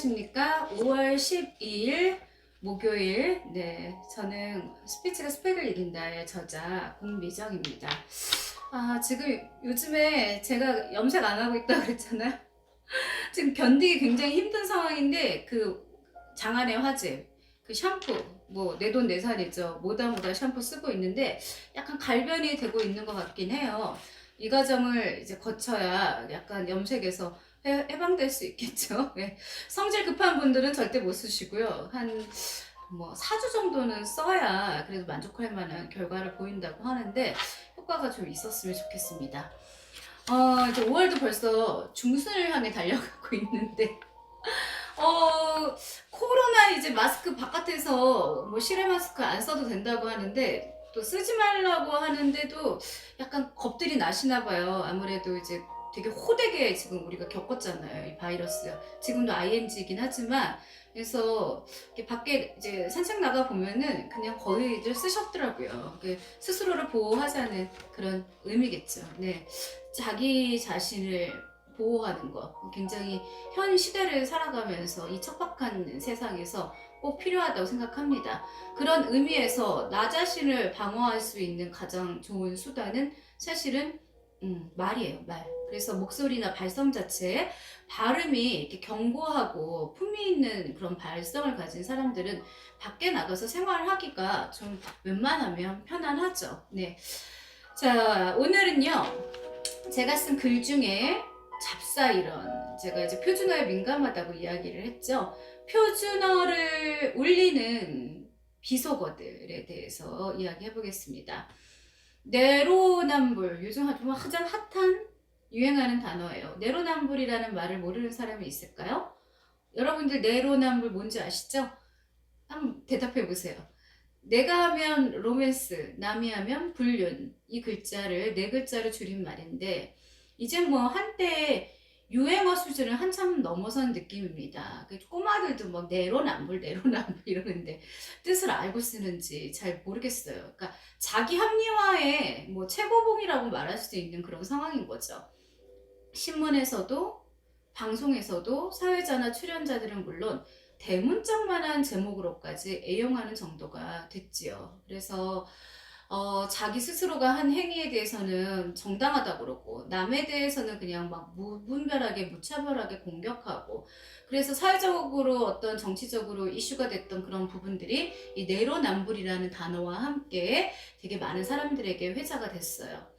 안녕하십니까. 5월 12일 목요일. 네, 저는 스피치가 스펙을 이긴다의 저자 공미정입니다. 지금 요즘에 제가 염색 안 하고 있다고 그랬잖아요. 지금 견디기 굉장히 힘든 상황인데, 그 장안의 화제, 그 샴푸, 뭐 내 돈 내산이죠. 뭐다 샴푸 쓰고 있는데 약간 갈변이 되고 있는 것 같긴 해요. 이 과정을 이제 거쳐야 약간 염색에서 해방될 수 있겠죠. 네. 성질 급한 분들은 절대 못 쓰시고요. 한 뭐 4주 정도는 써야 그래도 만족할 만한 결과를 보인다고 하는데 효과가 좀 있었으면 좋겠습니다. 이제 5월도 벌써 중순을 향해 달려가고 있는데 코로나 이제 마스크 바깥에서 뭐 실외 마스크 안 써도 된다고 하는데 또 쓰지 말라고 하는데도 약간 겁들이 나시나 봐요. 아무래도 이제 되게 호되게 지금 우리가 겪었잖아요. 이 바이러스. 지금도 ING이긴 하지만 그래서 이렇게 밖에 이제 산책 나가 보면은 그냥 거의들 쓰셨더라고요. 스스로를 보호하자는 그런 의미겠죠. 네. 자기 자신을 보호하는 것. 굉장히 현 시대를 살아가면서 이 척박한 세상에서 꼭 필요하다고 생각합니다. 그런 의미에서 나 자신을 방어할 수 있는 가장 좋은 수단은 사실은 말이에요, 말. 그래서 목소리나 발성 자체에 발음이 이렇게 견고하고 품위 있는 그런 발성을 가진 사람들은 밖에 나가서 생활하기가 좀 웬만하면 편안하죠. 네. 자, 오늘은요, 제가 쓴 글 중에 잡사이런, 제가 이제 표준어에 민감하다고 이야기를 했죠. 표준어를 울리는 비속어들에 대해서 이야기해 보겠습니다. 내로남불, 요즘 가장 핫한 유행하는 단어예요. 내로남불이라는 말을 모르는 사람이 있을까요? 여러분들 내로남불 뭔지 아시죠? 한번 대답해 보세요. 내가 하면 로맨스, 남이 하면 불륜, 이 글자를 네 글자로 줄인 말인데 이제 뭐 한때 유행어 수준을 한참 넘어선 느낌입니다. 꼬마들도 막 내로남불 내로남불 이러는데 뜻을 알고 쓰는지 잘 모르겠어요. 그러니까 자기 합리화의 뭐 최고봉이라고 말할 수도 있는 그런 상황인 거죠. 신문에서도 방송에서도 사회자나 출연자들은 물론 대문짝만한 제목으로까지 애용하는 정도가 됐지요. 그래서 자기 스스로가 한 행위에 대해서는 정당하다고 그러고 남에 대해서는 그냥 막 무분별하게 무차별하게 공격하고 그래서 사회적으로 어떤 정치적으로 이슈가 됐던 그런 부분들이 이 내로남불이라는 단어와 함께 되게 많은 사람들에게 회자가 됐어요.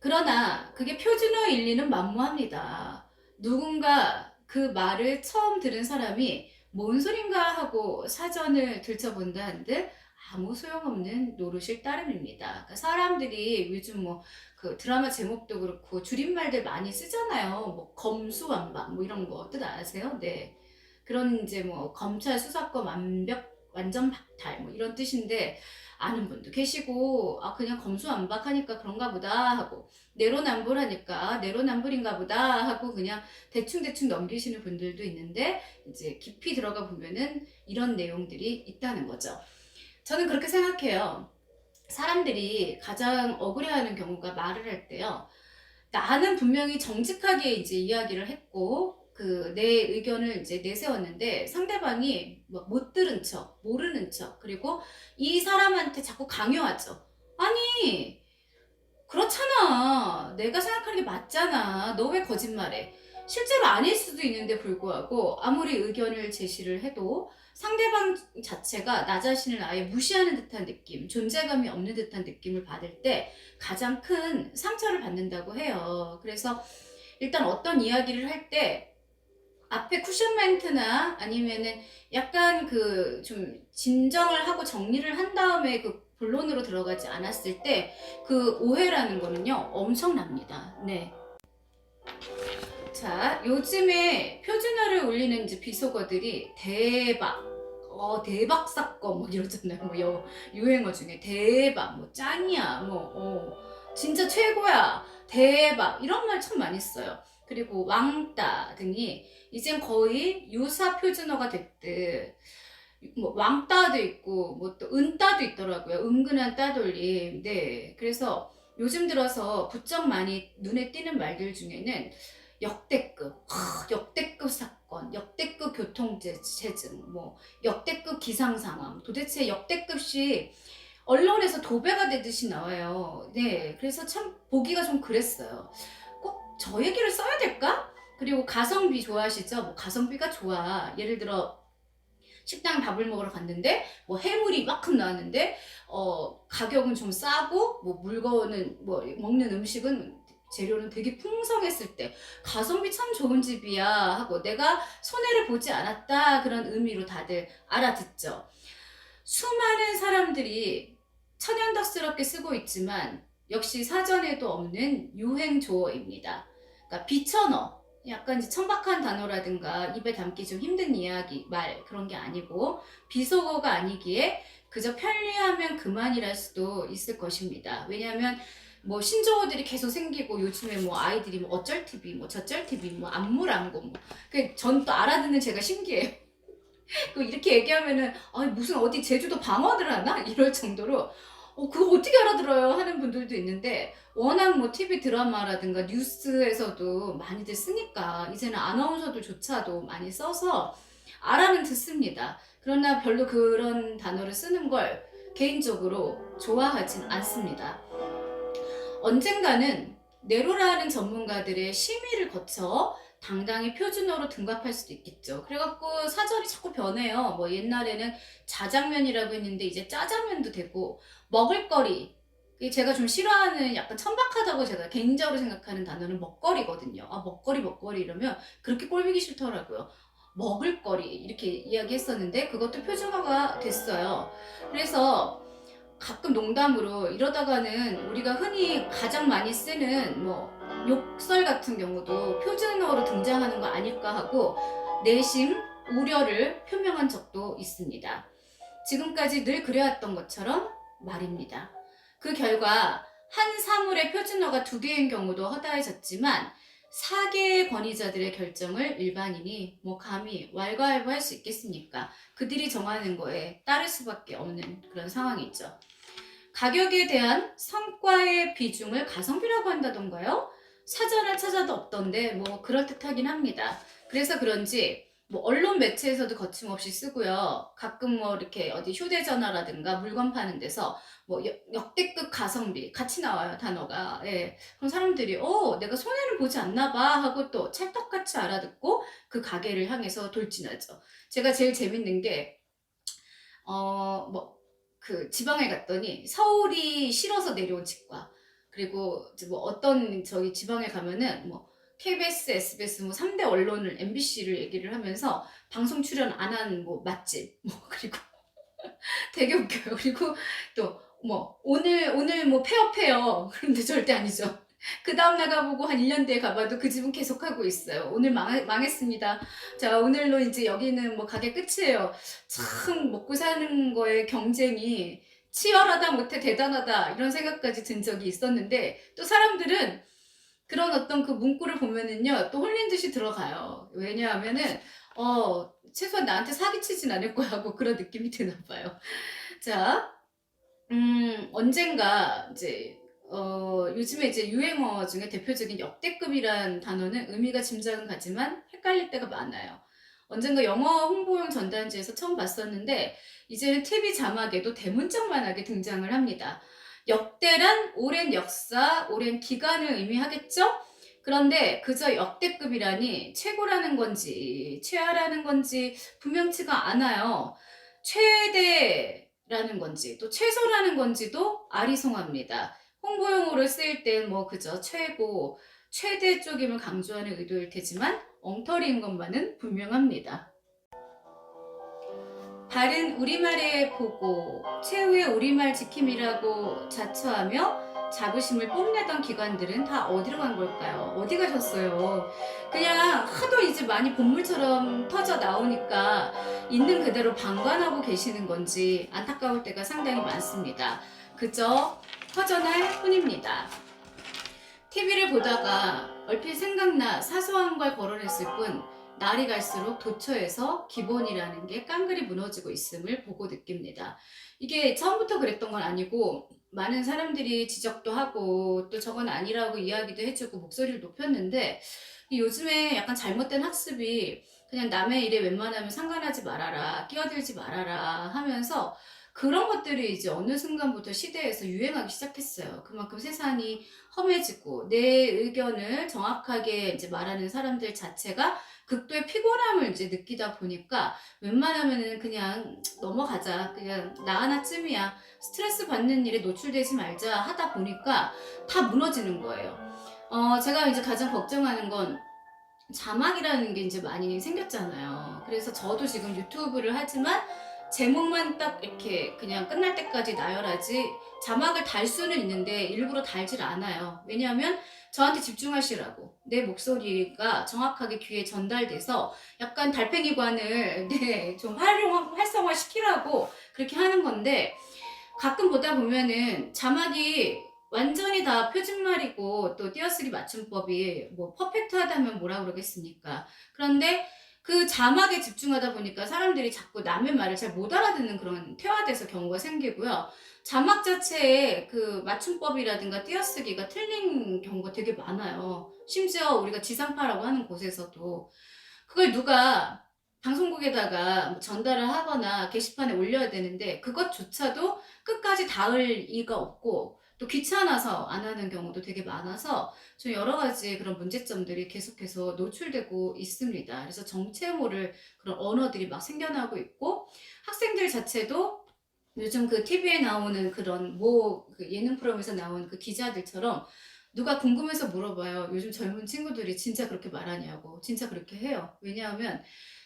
그러나 그게 표준어 일리는 만무합니다. 누군가 그 말을 처음 들은 사람이 뭔 소린가 하고 사전을 들춰본다 한들 아무 소용없는 노릇일 따름입니다. 그러니까 사람들이 요즘 뭐 그 드라마 제목도 그렇고 줄임말들 많이 쓰잖아요. 뭐 검수완박 뭐 이런 거 뜻 아세요? 네. 그런 이제 뭐 검찰 수사권 완전 박탈 뭐 이런 뜻인데 아는 분도 계시고 그냥 검수완박하니까 그런가 보다 하고 내로남불하니까 내로남불인가 보다 하고 그냥 대충대충 넘기시는 분들도 있는데 이제 깊이 들어가 보면은 이런 내용들이 있다는 거죠. 저는 그렇게 생각해요. 사람들이 가장 억울해하는 경우가 말을 할 때요. 나는 분명히 정직하게 이제 이야기를 했고 그 내 의견을 이제 내세웠는데 상대방이 못 들은 척, 모르는 척, 그리고 이 사람한테 자꾸 강요하죠. 아니, 그렇잖아. 내가 생각하는 게 맞잖아. 너 왜 거짓말해? 실제로 아닐 수도 있는데 불구하고 아무리 의견을 제시를 해도 상대방 자체가 나 자신을 아예 무시하는 듯한 느낌, 존재감이 없는 듯한 느낌을 받을 때 가장 큰 상처를 받는다고 해요. 그래서 일단 어떤 이야기를 할 때 앞에 쿠션 멘트나 아니면은 약간 그 좀 진정을 하고 정리를 한 다음에 그 본론으로 들어가지 않았을 때 그 오해라는 거는요 엄청납니다. 네. 자, 요즘에 표준어를 올리는 이제 비속어들이 대박, 대박 사건 뭐 이러잖아요. 뭐 유행어 중에 대박, 뭐 짱이야, 진짜 최고야, 대박 이런 말 참 많이 써요. 그리고 왕따 등이 이젠 거의 유사 표준어가 됐듯 뭐 왕따도 있고 뭐 또 은따도 있더라고요. 은근한 따돌림. 네. 그래서 요즘 들어서 부쩍 많이 눈에 띄는 말들 중에는 역대급 사건, 역대급 교통체증, 뭐 역대급 기상 상황, 도대체 역대급이 언론에서 도배가 되듯이 나와요. 네, 그래서 참 보기가 좀 그랬어요. 꼭 저 얘기를 써야 될까? 그리고 가성비 좋아하시죠? 뭐 가성비가 좋아. 예를 들어 식당 밥을 먹으러 갔는데 뭐 해물이 이만큼 나왔는데 가격은 좀 싸고 뭐 물건은 뭐 먹는 음식은 재료는 되게 풍성했을 때 가성비 참 좋은 집이야 하고 내가 손해를 보지 않았다 그런 의미로 다들 알아듣죠. 수많은 사람들이 천연덕스럽게 쓰고 있지만 역시 사전에도 없는 유행조어입니다. 그러니까 비천어, 약간 이제 천박한 단어라든가 입에 담기 좀 힘든 이야기, 말 그런 게 아니고 비속어가 아니기에 그저 편리하면 그만이랄 수도 있을 것입니다. 왜냐하면 뭐 신조어들이 계속 생기고 요즘에 뭐 아이들이 뭐 어쩔 TV, 뭐 저쩔 TV, 뭐 안물안고 뭐 그 전 또 알아듣는 제가 신기해요. 그 이렇게 얘기하면은 무슨 어디 제주도 방언을 하나 이럴 정도로 그거 어떻게 알아들어요 하는 분들도 있는데 워낙 뭐 TV 드라마라든가 뉴스에서도 많이들 쓰니까 이제는 아나운서들조차도 많이 써서 알아는 듣습니다. 그러나 별로 그런 단어를 쓰는 걸 개인적으로 좋아하진 않습니다. 언젠가는 네로라는 전문가들의 심의를 거쳐 당당히 표준어로 등급할 수도 있겠죠. 그래갖고 사전이 자꾸 변해요. 뭐 옛날에는 자장면이라고 했는데 이제 짜장면도 되고 먹을거리. 제가 좀 싫어하는 약간 천박하다고 제가 개인적으로 생각하는 단어는 먹거리거든요. 먹거리 이러면 그렇게 꼴보기 싫더라고요. 먹을거리 이렇게 이야기했었는데 그것도 표준어가 됐어요. 그래서 가끔 농담으로 이러다가는 우리가 흔히 가장 많이 쓰는 뭐 욕설 같은 경우도 표준어로 등장하는 거 아닐까 하고 내심 우려를 표명한 적도 있습니다. 지금까지 늘 그래왔던 것처럼 말입니다. 그 결과 한 사물의 표준어가 2개인 경우도 허다해졌지만 4개의 권위자들의 결정을 일반인이 뭐 감히 왈가왈부할 수 있겠습니까? 그들이 정하는 거에 따를 수밖에 없는 그런 상황이죠. 가격에 대한 성과의 비중을 가성비라고 한다던가요? 사전을 찾아도 없던데 뭐 그럴듯하긴 합니다. 그래서 그런지 뭐 언론 매체에서도 거침없이 쓰고요. 가끔 뭐 이렇게 어디 휴대전화라든가 물건 파는 데서 뭐 역대급 가성비 같이 나와요, 단어가. 예. 그럼 사람들이 내가 손해를 보지 않나 봐 하고 또 찰떡같이 알아듣고 그 가게를 향해서 돌진하죠. 제가 제일 재밌는 게 그 지방에 갔더니 서울이 싫어서 내려온 치과, 그리고 이제 뭐 어떤 저기 지방에 가면은 뭐 KBS, SBS 뭐 3대 언론을 MBC를 얘기를 하면서 방송 출연 안 한 뭐 맛집 뭐 그리고 되게 웃겨요. 그리고 또 뭐 오늘 뭐 폐업해요. 그런데 절대 아니죠. 그 다음 나가보고 한 1년 뒤에 가봐도 그 집은 계속 하고 있어요. 오늘 망했습니다. 자, 오늘로 이제 여기는 뭐 가게 끝이에요. 참 먹고 사는 거에 경쟁이 치열하다 못해 대단하다 이런 생각까지 든 적이 있었는데 또 사람들은 그런 어떤 그 문구를 보면은요 또 홀린 듯이 들어가요. 왜냐하면은 최소한 나한테 사기치진 않을 거야 하고 그런 느낌이 드나 봐요. 자, 언젠가 이제 요즘에 이제 유행어 중에 대표적인 역대급이란 단어는 의미가 짐작은 가지만 헷갈릴 때가 많아요. 언젠가 영어 홍보용 전단지에서 처음 봤었는데 이제는 TV 자막에도 대문짝만하게 등장을 합니다. 역대란 오랜 역사, 오랜 기간을 의미하겠죠? 그런데 그저 역대급이라니 최고라는 건지 최하라는 건지 분명치가 않아요. 최대라는 건지 또 최소라는 건지도 아리송합니다. 홍보용어로 쓰일 땐 뭐 그저 최고, 최대 쪽임을 강조하는 의도일 테지만 엉터리인 것만은 분명합니다. 바른 우리말의 보고, 최후의 우리말 지킴이라고 자처하며 자부심을 뽐내던 기관들은 다 어디로 간 걸까요? 어디 가셨어요? 그냥 하도 이제 많이 본물처럼 터져 나오니까 있는 그대로 방관하고 계시는 건지 안타까울 때가 상당히 많습니다. 그저 허전할 뿐입니다. TV를 보다가 얼핏 생각나 사소한 걸 거론했을 뿐 날이 갈수록 도처에서 기본이라는 게 깡그리 무너지고 있음을 보고 느낍니다. 이게 처음부터 그랬던 건 아니고 많은 사람들이 지적도 하고 또 저건 아니라고 이야기도 해주고 목소리를 높였는데 요즘에 약간 잘못된 학습이 그냥 남의 일에 웬만하면 상관하지 말아라, 끼어들지 말아라 하면서 그런 것들이 이제 어느 순간부터 시대에서 유행하기 시작했어요. 그만큼 세상이 험해지고 내 의견을 정확하게 이제 말하는 사람들 자체가 극도의 피곤함을 이제 느끼다 보니까 웬만하면은 그냥 넘어가자. 그냥 나 하나쯤이야. 스트레스 받는 일에 노출되지 말자 하다 보니까 다 무너지는 거예요. 제가 이제 가장 걱정하는 건 자막이라는 게 이제 많이 생겼잖아요. 그래서 저도 지금 유튜브를 하지만 제목만 딱 이렇게 그냥 끝날 때까지 나열하지 자막을 달 수는 있는데 일부러 달질 않아요. 왜냐하면 저한테 집중하시라고 내 목소리가 정확하게 귀에 전달돼서 약간 달팽이관을 네, 좀 활성화 시키라고 그렇게 하는 건데 가끔 보다 보면은 자막이 완전히 다 표준말이고 또 띄어쓰기 맞춤법이 뭐 퍼펙트하다면 뭐라 그러겠습니까? 그런데 그 자막에 집중하다 보니까 사람들이 자꾸 남의 말을 잘 못 알아듣는 그런 퇴화돼서 경우가 생기고요. 자막 자체에 그 맞춤법이라든가 띄어쓰기가 틀린 경우가 되게 많아요. 심지어 우리가 지상파라고 하는 곳에서도 그걸 누가 방송국에다가 뭐 전달을 하거나 게시판에 올려야 되는데 그것조차도 끝까지 닿을 이가 없고 또 귀찮아서 안 하는 경우도 되게 많아서 좀 여러 가지 그런 문제점들이 계속해서 노출되고 있습니다. 그래서 정체 모를 그런 언어들이 막 생겨나고 있고 학생들 자체도 요즘 그 TV에 나오는 그런 그 예능 프로그램에서 나온 그 기자들처럼 누가 궁금해서 물어봐요. 요즘 젊은 친구들이 진짜 그렇게 말하냐고. 진짜 그렇게 해요. 왜냐하면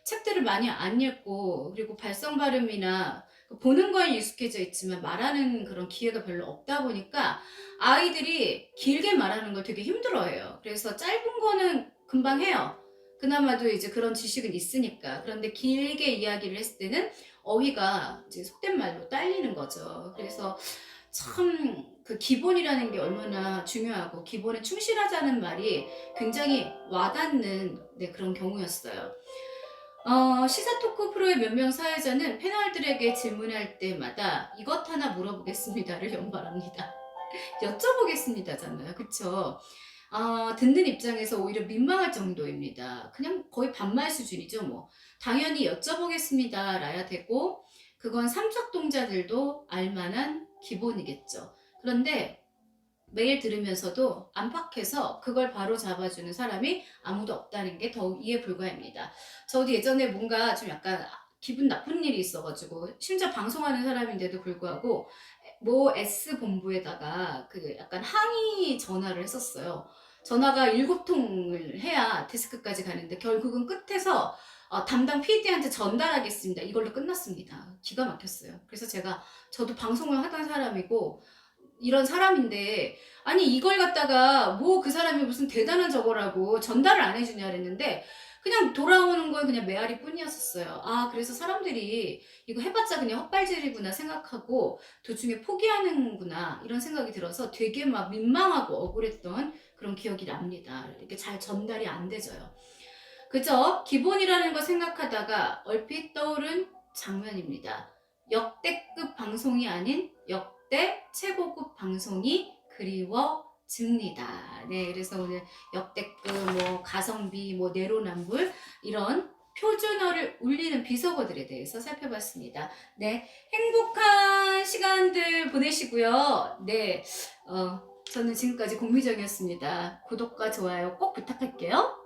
책들을 많이 안 읽고 그리고 발성 발음이나 보는 거에 익숙해져 있지만 말하는 그런 기회가 별로 없다 보니까 아이들이 길게 말하는 걸 되게 힘들어해요. 그래서 짧은 거는 금방 해요. 그나마도 이제 그런 지식은 있으니까. 그런데 길게 이야기를 했을 때는 어휘가 이제 속된 말로 딸리는 거죠. 그래서 참 그 기본이라는 게 얼마나 중요하고 기본에 충실하자는 말이 굉장히 와닿는 네, 그런 경우였어요. 시사 토크 프로의 몇 명 사회자는 패널들에게 질문할 때마다 이것 하나 물어보겠습니다를 연발합니다. 여쭤보겠습니다잖아요. 그쵸? 듣는 입장에서 오히려 민망할 정도입니다. 그냥 거의 반말 수준이죠, 뭐. 당연히 여쭤보겠습니다. 라야 되고, 그건 삼척동자들도 알만한 기본이겠죠. 그런데 매일 들으면서도 안팎에서 그걸 바로 잡아주는 사람이 아무도 없다는 게 더욱 이해 불가합니다. 저도 예전에 뭔가 좀 약간 기분 나쁜 일이 있어가지고 심지어 방송하는 사람인데도 불구하고 뭐 S본부에다가 그 약간 항의 전화를 했었어요. 전화가 7통을 해야 데스크까지 가는데 결국은 끝에서 담당 PD한테 전달하겠습니다. 이걸로 끝났습니다. 기가 막혔어요. 그래서 저도 방송을 하던 사람이고 이런 사람인데 아니 이걸 갖다가 뭐 그 사람이 무슨 대단한 저거라고 전달을 안 해주냐 그랬는데 그냥 돌아오는 건 그냥 메아리 뿐이었었어요. 그래서 사람들이 이거 해봤자 그냥 헛발질이구나 생각하고 도중에 포기하는구나 이런 생각이 들어서 되게 막 민망하고 억울했던 그런 기억이 납니다. 이렇게 잘 전달이 안 되져요. 그저 기본이라는 거 생각하다가 얼핏 떠오른 장면입니다. 역대급 방송이 아닌 역대 최고급 방송이 그리워집니다. 네, 그래서 오늘 역대급 뭐 가성비 뭐 내로남불 이런 표준어를 울리는 비속어들에 대해서 살펴봤습니다. 네, 행복한 시간들 보내시고요. 네, 저는 지금까지 공미정이었습니다. 구독과 좋아요 꼭 부탁할게요.